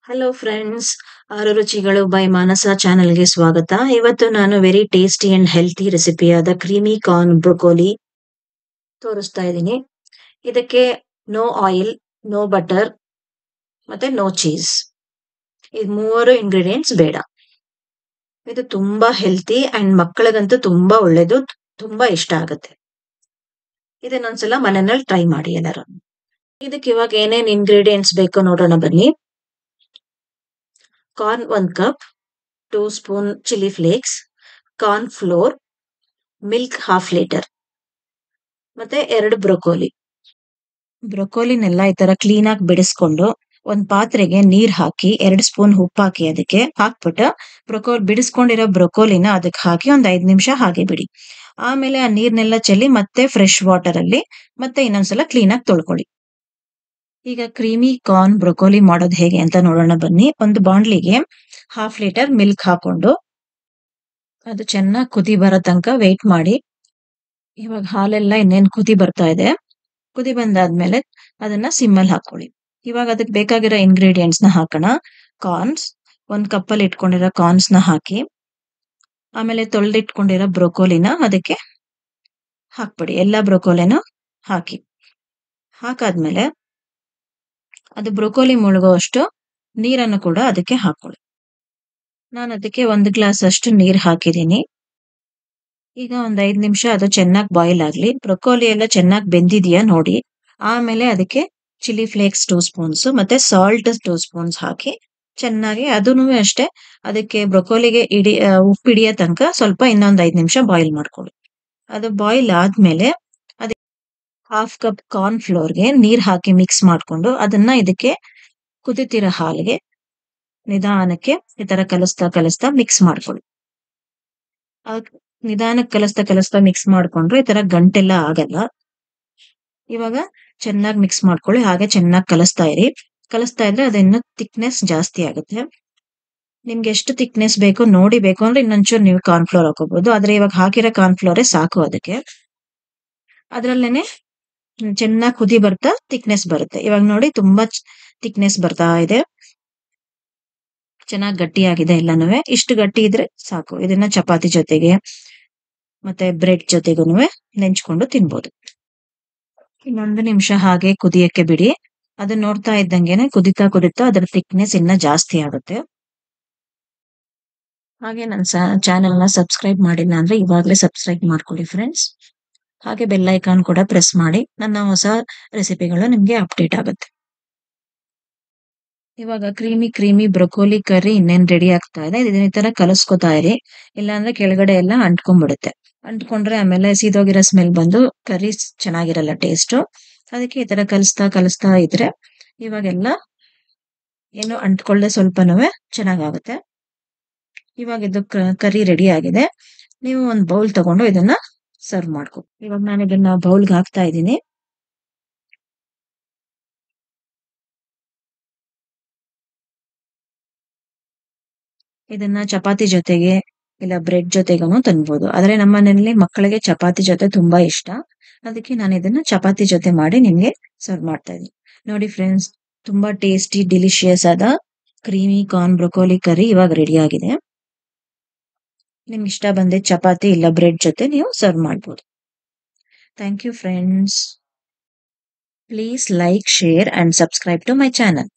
Hello friends, ಆರು ರುಚಿಗಳು by ಮಾನಸ ಚಾನೆಲ್ಗೆ ಸ್ವಾಗತ. ಇವತ್ತು ನಾನು ವೆರಿ ಟೇಸ್ಟಿ ಅಂಡ್ ಹೆಲ್ತಿ ರೆಸಿಪಿಯಾದ ಕ್ರೀಮಿ ಕಾರ್ನ್ ಬ್ರೊಕೋಲಿ ತೋರಿಸ್ತಾ ಇದ್ದೀನಿ. ಇದಕ್ಕೆ ನೋ ಆಯಿಲ್, ನೋ ಬಟರ್ ಮತ್ತೆ ನೋ ಚೀಸ್. ಇದು ಮೂವರು ಇಂಗ್ರೀಡಿಯೆಂಟ್ಸ್ ಬೇಡ. ಇದು ತುಂಬಾ ಹೆಲ್ತಿ ಅಂಡ್ ಮಕ್ಕಳಿಗಂತೂ ತುಂಬಾ ಒಳ್ಳೇದು, ತುಂಬಾ ಇಷ್ಟ ಆಗುತ್ತೆ. ಇದನ್ನೊಂದ್ಸಲ ಮನೆಯಲ್ಲಿ ಟ್ರೈ ಮಾಡಿ ಎಲ್ಲರೂ. ಇದಕ್ಕೆ ಇವಾಗ ಏನೇನ್ ಇಂಗ್ರೀಡಿಯೆಂಟ್ಸ್ ಬೇಕೋ ನೋಡೋಣ ಬನ್ನಿ. Corn 1 cup, 2 spoon chilli flakes, corn flour, milk half litre ಮತ್ತೆ 2 ಬ್ರೊಕೋಲಿ. ಬ್ರೊಕೋಲಿನೆಲ್ಲ ಈ ತರ ಕ್ಲೀನ್ ಆಗಿ ಬಿಡಿಸ್ಕೊಂಡು ಒಂದ್ ಪಾತ್ರೆಗೆ ನೀರ್ ಹಾಕಿ 2 ಸ್ಪೂನ್ ಉಪ್ಪು ಹಾಕಿ ಅದಕ್ಕೆ ಹಾಕ್ಬಿಟ್ಟು ಬಿಡಿಸ್ಕೊಂಡಿರೋ ಬ್ರೊಕೋಲಿನ ಅದಕ್ಕೆ ಹಾಕಿ ಒಂದ್ 5 ನಿಮಿಷ ಹಾಗೆ ಬಿಡಿ. ಆಮೇಲೆ ಆ ನೀರ್ನೆಲ್ಲ ಚೆಲ್ಲಿ ಮತ್ತೆ ಫ್ರೆಶ್ ವಾಟರ್ ಅಲ್ಲಿ ಮತ್ತೆ ಇನ್ನೊಂದ್ಸಲ ಕ್ಲೀನ್ ಆಗಿ ತೊಳ್ಕೊಳ್ಳಿ. ಈಗ ಕ್ರೀಮಿ ಕಾರ್ನ್ ಬ್ರೊಕೋಲಿ ಮಾಡೋದು ಹೇಗೆ ಅಂತ ನೋಡೋಣ ಬನ್ನಿ. ಒಂದು ಬಾಂಡ್ಲಿಗೆ ಹಾಫ್ ಲೀಟರ್ ಮಿಲ್ಕ್ ಹಾಕೊಂಡು ಅದು ಚೆನ್ನಾಗಿ ಕುದಿ ಬರೋ ತನಕ ವೇಟ್ ಮಾಡಿ. ಇವಾಗ ಹಾಲೆಲ್ಲ ಇನ್ನೇನ್ ಕುದಿ ಬರ್ತಾ ಇದೆ. ಕುದಿ ಬಂದಾದ್ಮೇಲೆ ಅದನ್ನ ಸಿಮ್ಮಲ್ಲಿ ಹಾಕೊಳ್ಳಿ. ಇವಾಗ ಅದಕ್ಕೆ ಬೇಕಾಗಿರೋ ಇಂಗ್ರೀಡಿಯೆಂಟ್ಸ್ ನ ಹಾಕೋಣ. ಕಾರ್ನ್ಸ್, 1 ಕಪ್ಪಲ್ಲಿ ಇಟ್ಕೊಂಡಿರೋ ಕಾರ್ನ್ಸ್ ನ ಹಾಕಿ, ಆಮೇಲೆ ತೊಳೆದಿಟ್ಕೊಂಡಿರೋ ಬ್ರೊಕೋಲಿನ ಅದಕ್ಕೆ ಹಾಕ್ಬಿಡಿ. ಎಲ್ಲಾ ಬ್ರೊಕೋಲಿನ ಹಾಕಿ ಹಾಕಾದ್ಮೇಲೆ ಅದು ಬ್ರೊಕೋಲಿ ಮುಳುಗೋ ಅಷ್ಟು ನೀರನ್ನು ಕೂಡ ಅದಕ್ಕೆ ಹಾಕೊಳ್ಳಿ. ನಾನು ಅದಕ್ಕೆ 1 ಗ್ಲಾಸ್ ಅಷ್ಟು ನೀರ್ ಹಾಕಿದ್ದೀನಿ. ಈಗ ಒಂದ್ 5 ನಿಮಿಷ ಅದು ಚೆನ್ನಾಗಿ ಬಾಯ್ಲ್ ಆಗ್ಲಿ. ಬ್ರೊಕೋಲಿ ಎಲ್ಲ ಚೆನ್ನಾಗಿ ಬೆಂದಿದೆಯಾ ನೋಡಿ. ಆಮೇಲೆ ಅದಕ್ಕೆ ಚಿಲ್ಲಿ ಫ್ಲೇಕ್ಸ್ 2 ಸ್ಪೂನ್ಸ್ ಮತ್ತೆ ಸಾಲ್ಟ್ 2 ಸ್ಪೂನ್ಸ್ ಹಾಕಿ ಚೆನ್ನಾಗಿ ಅದನ್ನು ಅಷ್ಟೇ ಅದಕ್ಕೆ ಬ್ರೊಕೋಲಿಗೆ ಉಪ್ಪು ಹಿಡಿಯೋ ತನಕ ಸ್ವಲ್ಪ ಇನ್ನೊಂದ್ 5 ನಿಮಿಷ ಬಾಯ್ಲ್ ಮಾಡ್ಕೊಳ್ಳಿ. ಅದು ಬಾಯ್ಲ್ ಆದ್ಮೇಲೆ ಅದಕ್ಕೆ ಹಾಫ್ ಕಪ್ ಕಾರ್ನ್ ಫ್ಲೋರ್ಗೆ ನೀರ್ ಹಾಕಿ ಮಿಕ್ಸ್ ಮಾಡ್ಕೊಂಡು ಅದನ್ನ ಇದಕ್ಕೆ ಕುದಿತಿರೋ ಹಾಲಿಗೆ ನಿಧಾನಕ್ಕೆ ಈ ತರ ಕಲಿಸ್ತಾ ಮಿಕ್ಸ್ ಮಾಡ್ಕೊಳ್ಳಿ. ನಿಧಾನಕ್ಕೆ ಕಲಿಸ್ತಾ ಮಿಕ್ಸ್ ಮಾಡ್ಕೊಂಡ್ರೆ ಈ ತರ ಗಂಟೆಲ್ಲ ಆಗಲ್ಲ. ಇವಾಗ ಚೆನ್ನಾಗಿ ಮಿಕ್ಸ್ ಮಾಡ್ಕೊಳ್ಳಿ. ಹಾಗೆ ಚೆನ್ನಾಗಿ ಕಲಿಸ್ತಾ ಇದ್ರೆ ಅದಿನ್ನು ಥಿಕ್ನೆಸ್ ಜಾಸ್ತಿ ಆಗುತ್ತೆ. ನಿಮ್ಗೆ ಎಷ್ಟು ಥಿಕ್ನೆಸ್ ಬೇಕು ಅಂದ್ರೆ ಇನ್ನೊಂಚೂರು ನೀವು ಕಾರ್ನ್ ಫ್ಲೋರ್ ಹಾಕೋಬಹುದು. ಆದ್ರೆ ಇವಾಗ ಹಾಕಿರೋ ಕಾರ್ನ್ ಫ್ಲೋರೇ ಸಾಕು. ಅದಕ್ಕೆ ಅದ್ರಲ್ಲೇನೆ ಚೆನ್ನಾಗಿ ಕುದಿ ಬರ್ತಾ ಥಿಕ್ನೆಸ್ ಬರುತ್ತೆ. ಇವಾಗ ನೋಡಿ ತುಂಬಾ ಥಿಕ್ನೆಸ್ ಬರ್ತಾ ಇದೆ, ಚೆನ್ನಾಗಿ ಗಟ್ಟಿಯಾಗಿದೆ ಎಲ್ಲಾನು. ಇಷ್ಟು ಗಟ್ಟಿ ಇದ್ರೆ ಸಾಕು. ಇದನ್ನ ಚಪಾತಿ ಜೊತೆಗೆ ಮತ್ತೆ ಬ್ರೆಡ್ ಜೊತೆಗೂನು ನೆಂಚ್ಕೊಂಡು ತಿನ್ಬೋದು. ಇನ್ನೊಂದು ನಿಮಿಷ ಹಾಗೆ ಕುದಿಯಕ್ಕೆ ಬಿಡಿ. ಅದನ್ನ ನೋಡ್ತಾ ಇದ್ದಂಗೆನೆ ಕುದಿತಾ ಅದರ ಥಿಕ್ನೆಸ್ ಇನ್ನ ಜಾಸ್ತಿ ಆಗುತ್ತೆ. ಹಾಗೆ ನನ್ನ ಚಾನೆಲ್ ನ ಸಬ್ಸ್ಕ್ರೈಬ್ ಮಾಡಿಲ್ಲ ಅಂದ್ರೆ ಇವಾಗ್ಲೇ ಸಬ್ಸ್ಕ್ರೈಬ್ ಮಾಡ್ಕೊಳ್ಳಿ ಫ್ರೆಂಡ್ಸ್. ಹಾಗೆ ಬೆಲ್ ಐಕಾನ್ ಕೂಡ ಪ್ರೆಸ್ ಮಾಡಿ. ನನ್ನ ಹೊಸ ರೆಸಿಪಿಗಳು ನಿಮ್ಗೆ ಅಪ್ಡೇಟ್ ಆಗುತ್ತೆ. ಇವಾಗ ಕ್ರೀಮಿ ಬ್ರೊಕೋಲಿ ಕರ್ರಿ ಇನ್ನೇನ್ ರೆಡಿ ಆಗ್ತಾ ಇದೆ. ಇದನ್ನ ಈ ತರ ಕಲಸ್ಕೊತಾ ಇರಿ, ಇಲ್ಲಾಂದ್ರೆ ಕೆಳಗಡೆ ಎಲ್ಲ ಅಂಟ್ಕೊಂಡ್ಬಿಡುತ್ತೆ. ಅಂಟ್ಕೊಂಡ್ರೆ ಆಮೇಲೆ ಸೀದೋಗಿರೋ ಸ್ಮೆಲ್ ಬಂದು ಕರ್ರಿ ಚೆನ್ನಾಗಿರಲ್ಲ ಟೇಸ್ಟ್. ಅದಕ್ಕೆ ಈ ತರ ಕಲಿಸ್ತಾ ಇದ್ರೆ ಇವಾಗೆಲ್ಲ ಏನು ಅಂಟ್ಕೊಳ್ಳದೆ ಸ್ವಲ್ಪನೂ ಚೆನ್ನಾಗಾಗುತ್ತೆ. ಇವಾಗ ಇದು ಕರ್ರಿ ರೆಡಿ ಆಗಿದೆ. ನೀವು ಒಂದು ಬೌಲ್ ತಗೊಂಡು ಇದನ್ನ ಸರ್ವ್ ಮಾಡ್ಕೊ. ಇವಾಗ ನಾನು ಇದನ್ನ ಬೌಲ್ಗೆ ಹಾಕ್ತಾ ಇದ್ದೀನಿ. ಇದನ್ನ ಚಪಾತಿ ಜೊತೆಗೆ ಇಲ್ಲ ಬ್ರೆಡ್ ಜೊತೆಗೂ ತಿನ್ಬೋದು. ಆದ್ರೆ ನಮ್ಮ ಮನೆಯಲ್ಲಿ ಮಕ್ಕಳಿಗೆ ಚಪಾತಿ ಜೊತೆ ತುಂಬಾ ಇಷ್ಟ. ಅದಕ್ಕೆ ನಾನು ಇದನ್ನ ಚಪಾತಿ ಜೊತೆ ಮಾಡಿ ನಿಮ್ಗೆ ಸರ್ವ್ ಮಾಡ್ತಾ ಇದ್ದೀನಿ. ನೋಡಿ ಫ್ರೆಂಡ್ಸ್, ತುಂಬಾ ಟೇಸ್ಟಿ ಡಿಲಿಷಿಯಸ್ ಆದ ಕ್ರೀಮಿ ಕಾರ್ನ್ ಬ್ರೊಕೋಲಿ ಕರ್ರಿ ಇವಾಗ ರೆಡಿ ಆಗಿದೆ. ನಿಮ್ಗೆ ಇಷ್ಟ ಬಂದ್ರೆ ಚಪಾತಿ ಇಲ್ಲ ಬ್ರೆಡ್ ಜೊತೆ ನೀವು ಸರ್ವ್ ಮಾಡ್ಬೋದು. Thank you friends. Please like, share and subscribe to my channel.